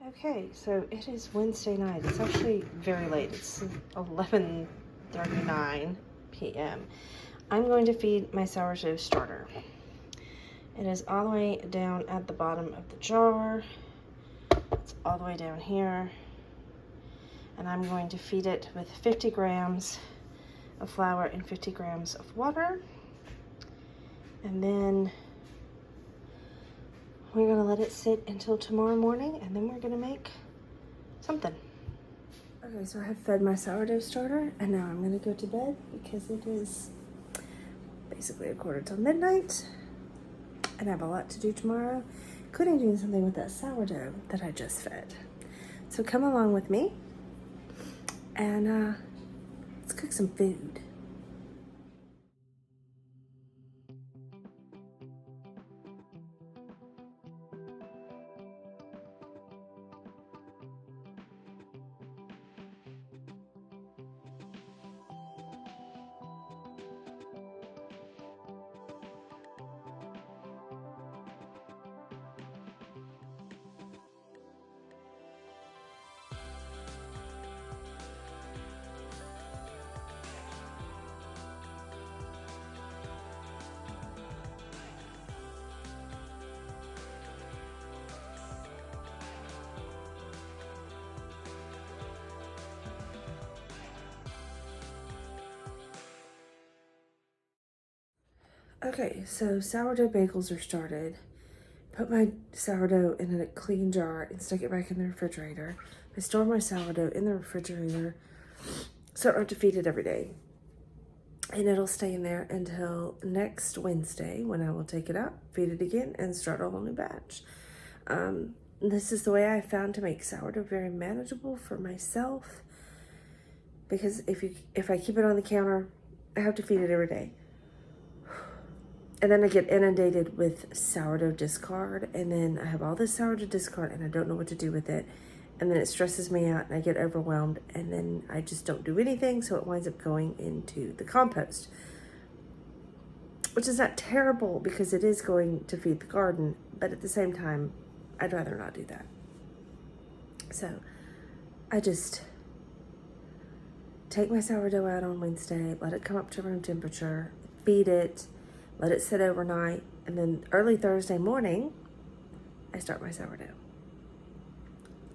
Okay, so it is Wednesday night. It's actually very late. It's 11:39 p.m. I'm going to feed my sourdough starter. It is all the way down at the bottom of the jar. It's all the way down here. And I'm going to feed it with 50 grams of flour and 50 grams of water. And then we're gonna let it sit until tomorrow morning, and then we're gonna make something. Okay, so I have fed my sourdough starter, and now I'm gonna go to bed because it is basically 1:45 and I have a lot to do tomorrow, including doing something with that sourdough that I just fed. So come along with me, and let's cook some food. Okay, so sourdough bagels are started. Put my sourdough in a clean jar and stick it back in the refrigerator. I store my sourdough in the refrigerator so I don't have to feed it every day. And it'll stay in there until next Wednesday when I will take it out, feed it again, and start a whole new batch. This is the way I found to make sourdough very manageable for myself, because if I keep it on the counter, I have to feed it every day. And then I get inundated with sourdough discard, and then I have all this sourdough discard and I don't know what to do with it. And then it stresses me out and I get overwhelmed, and then I just don't do anything, so it winds up going into the compost. Which is not terrible because it is going to feed the garden, but at the same time, I'd rather not do that. So I just take my sourdough out on Wednesday, let it come up to room temperature, feed it, let it sit overnight, and then early Thursday morning, I start my sourdough.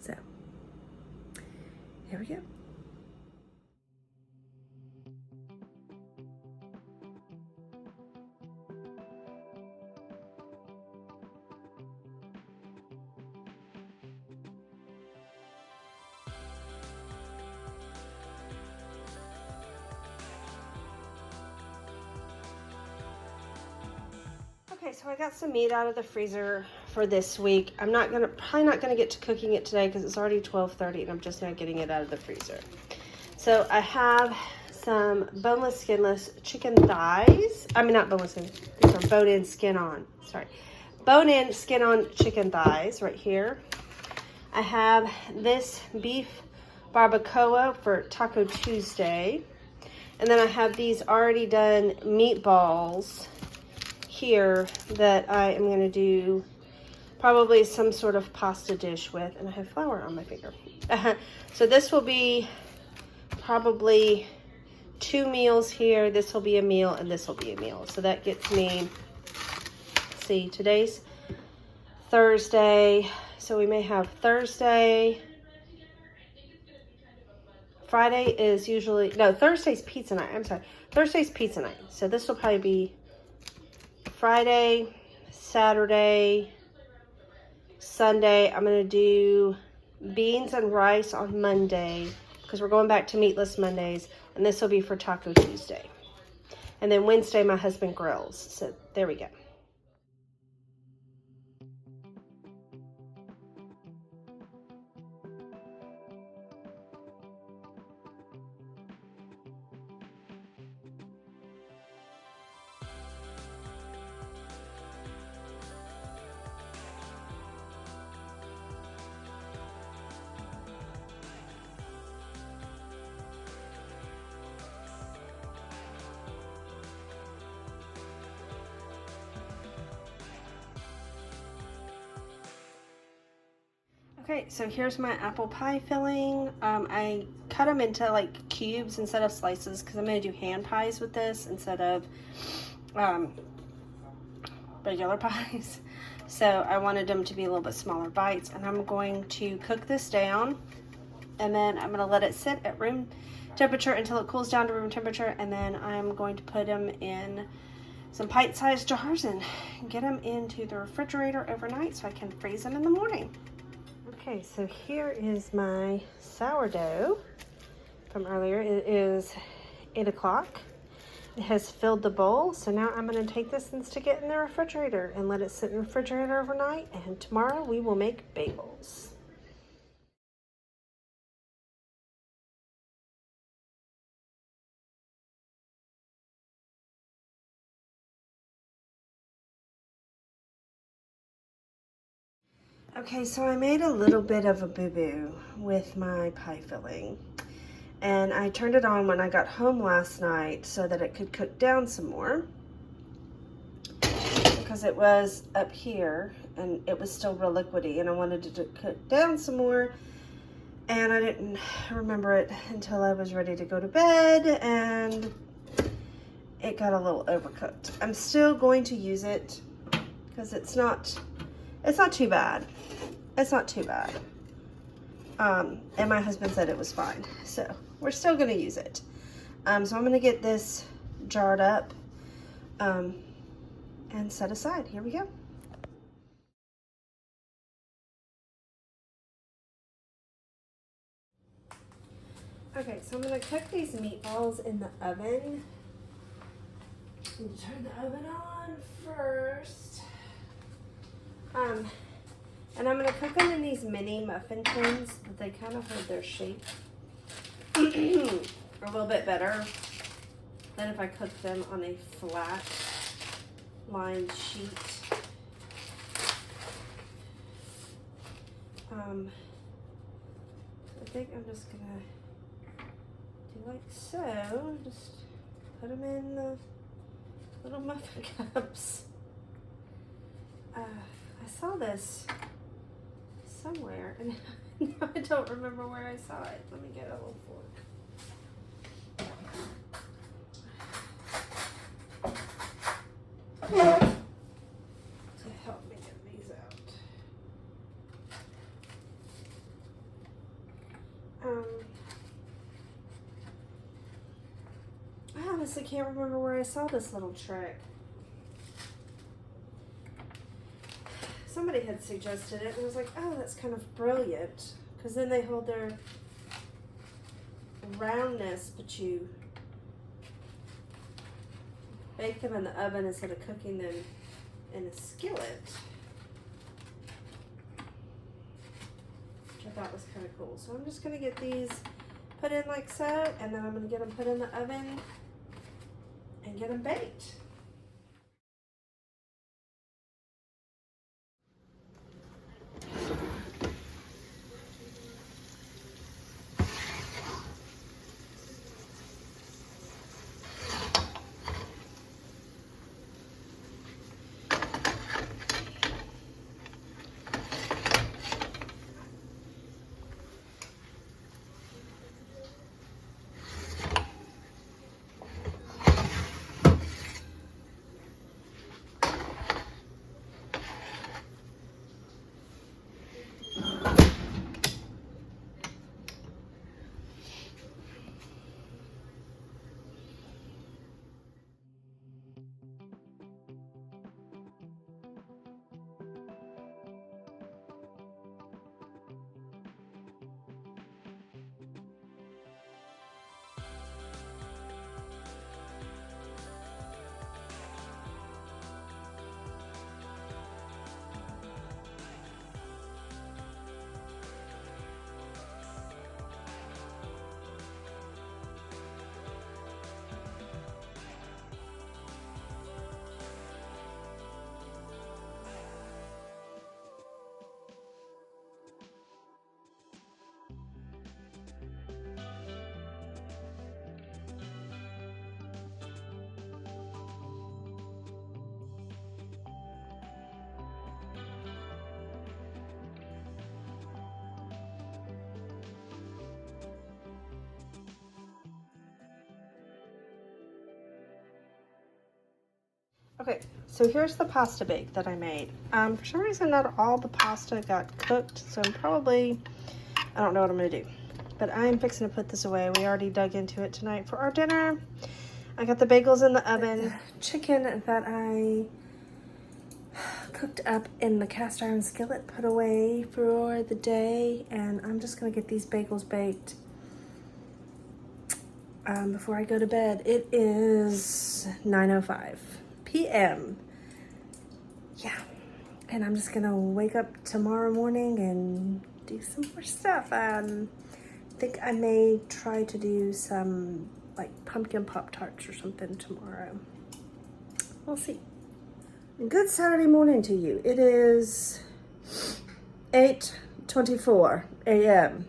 So, here we go. Okay, so I got some meat out of the freezer for this week. I'm probably not gonna get to cooking it today because it's already 12:30 and I'm just now getting it out of the freezer. So I have some boneless, skinless chicken thighs. I mean, not boneless, these are bone-in, skin-on. Sorry, bone-in, skin-on chicken thighs right here. I have this beef barbacoa for Taco Tuesday. And then I have these already done meatballs here that I am going to do probably some sort of pasta dish with, and I have flour on my finger. So this will be probably 2 meals here. This will be a meal, and this will be a meal. So that gets me, let's see, today's Thursday. So we may have Thursday. Friday is usually, no, Thursday's pizza night. I'm sorry. Thursday's pizza night. So this will probably be Friday, Saturday, Sunday. I'm going to do beans and rice on Monday because we're going back to meatless Mondays. And this will be for Taco Tuesday. And then Wednesday, my husband grills. So there we go. Okay, so here's my apple pie filling. I cut them into like cubes instead of slices because I'm going to do hand pies with this instead of regular pies. So I wanted them to be a little bit smaller bites, and I'm going to cook this down, and then I'm going to let it sit at room temperature until it cools down to room temperature, and then I'm going to put them in some pint-sized jars and get them into the refrigerator overnight so I can freeze them in the morning. Okay, so here is my sourdough from earlier. It is 8 o'clock. It has filled the bowl, so now I'm going to take this and stick it in the refrigerator and let it sit in the refrigerator overnight, and tomorrow we will make bagels. Okay, so I made a little bit of a boo-boo with my pie filling, and I turned it on when I got home last night so that it could cook down some more, because it was up here and it was still real liquidy and I wanted it to cook down some more, and I didn't remember it until I was ready to go to bed and it got a little overcooked. I'm still going to use it because it's not too bad. It's not too bad. And my husband said it was fine. So we're still gonna use it. So I'm gonna get this jarred up and set aside. Here we go. Okay, so I'm gonna cook these meatballs in the oven. Turn the oven on first. And I'm gonna cook them in these mini muffin tins that they kind of hold their shape a little bit better than if I cooked them on a flat lined sheet. I think I'm just gonna do like so. Just put them in the little muffin cups. I saw this somewhere and now I don't remember where I saw it. Let me get a little fork. To help me get these out. I honestly can't remember where I saw this little trick. Somebody had suggested it and I was like, oh, that's kind of brilliant, because then they hold their roundness, but you bake them in the oven instead of cooking them in a skillet, which I thought was kind of cool. So I'm just going to get these put in like so, and then I'm going to get them put in the oven and get them baked. Okay, so here's the pasta bake that I made. For some reason, not all the pasta got cooked, so I don't know what I'm gonna do. But I'm fixing to put this away. We already dug into it tonight for our dinner. I got the bagels in the oven. Chicken that I cooked up in the cast iron skillet, put away for the day, and I'm just gonna get these bagels baked before I go to bed. It is 9:05 p.m. Yeah, and I'm just gonna wake up tomorrow morning and do some more stuff. I think I may try to do some like pumpkin Pop-Tarts or something tomorrow. We'll see. Good Saturday morning to you. It is 8:24 a.m.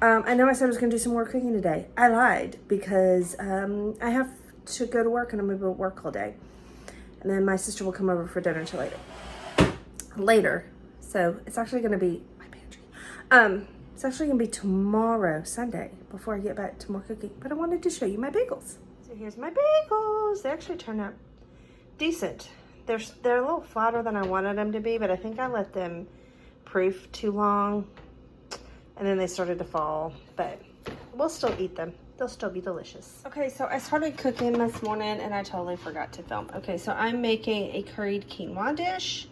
I know I said I was going to do some more cooking today. I lied because I have to go to work and I'm going to be at work all day. And then my sister will come over for dinner till later. So it's actually going to be my pantry. It's actually going to be tomorrow, Sunday, before I get back to more cooking. But I wanted to show you my bagels. So here's my bagels. They actually turned out decent. They're a little flatter than I wanted them to be, but I think I let them proof too long. And then they started to fall, but we'll still eat them. They'll still be delicious. Okay, so I started cooking this morning and I totally forgot to film. Okay, so I'm making a curried quinoa dish.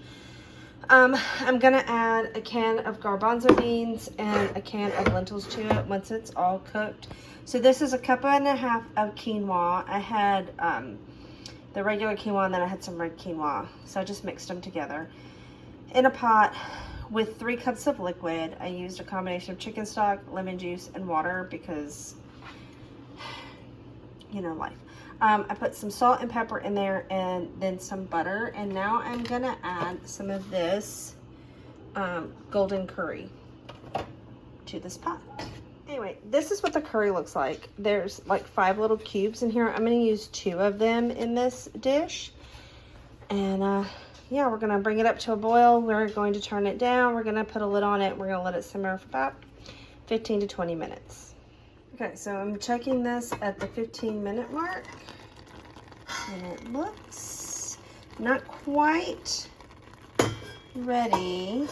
I'm gonna add a can of garbanzo beans and a can of lentils to it once it's all cooked. So this is 1.5 cups of quinoa. I had the regular quinoa and then I had some red quinoa. So I just mixed them together in a pot with 3 cups of liquid. I used a combination of chicken stock, lemon juice, and water because, you know, life. I put some salt and pepper in there and then some butter. And now I'm gonna add some of this golden curry to this pot. Anyway, this is what the curry looks like. There's like 5 little cubes in here. I'm gonna use 2 of them in this dish. And yeah, we're gonna bring it up to a boil. We're going to turn it down. We're gonna put a lid on it. We're gonna let it simmer for about 15 to 20 minutes. Okay, so I'm checking this at the 15-minute mark. And it looks not quite ready.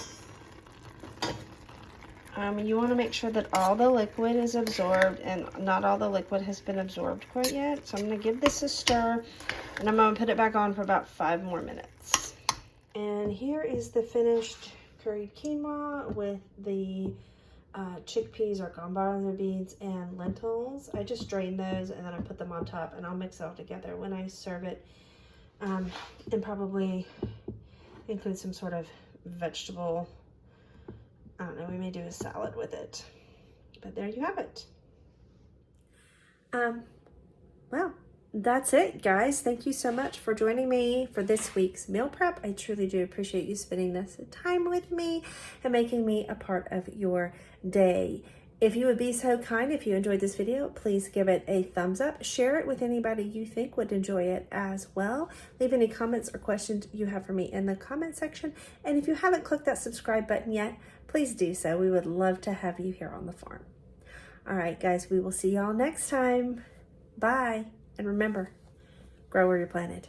You want to make sure that all the liquid is absorbed, and not all the liquid has been absorbed quite yet. So I'm going to give this a stir, and I'm going to put it back on for about 5 more minutes. And here is the finished curried quinoa with the chickpeas or garbanzo beans and lentils. I just drained those and then I put them on top, and I'll mix it all together when I serve it, and probably include some sort of vegetable. I don't know, we may do a salad with it. But there you have it. Well, that's it, guys. Thank you so much for joining me for this week's meal prep. I truly do appreciate you spending this time with me and making me a part of your day. If you would be so kind, if you enjoyed this video, please give it a thumbs up. Share it with anybody you think would enjoy it as well. Leave any comments or questions you have for me in the comment section. And if you haven't clicked that subscribe button yet, please do so. We would love to have you here on the farm. All right, guys, we will see y'all next time. Bye. And remember, grow where you're planted.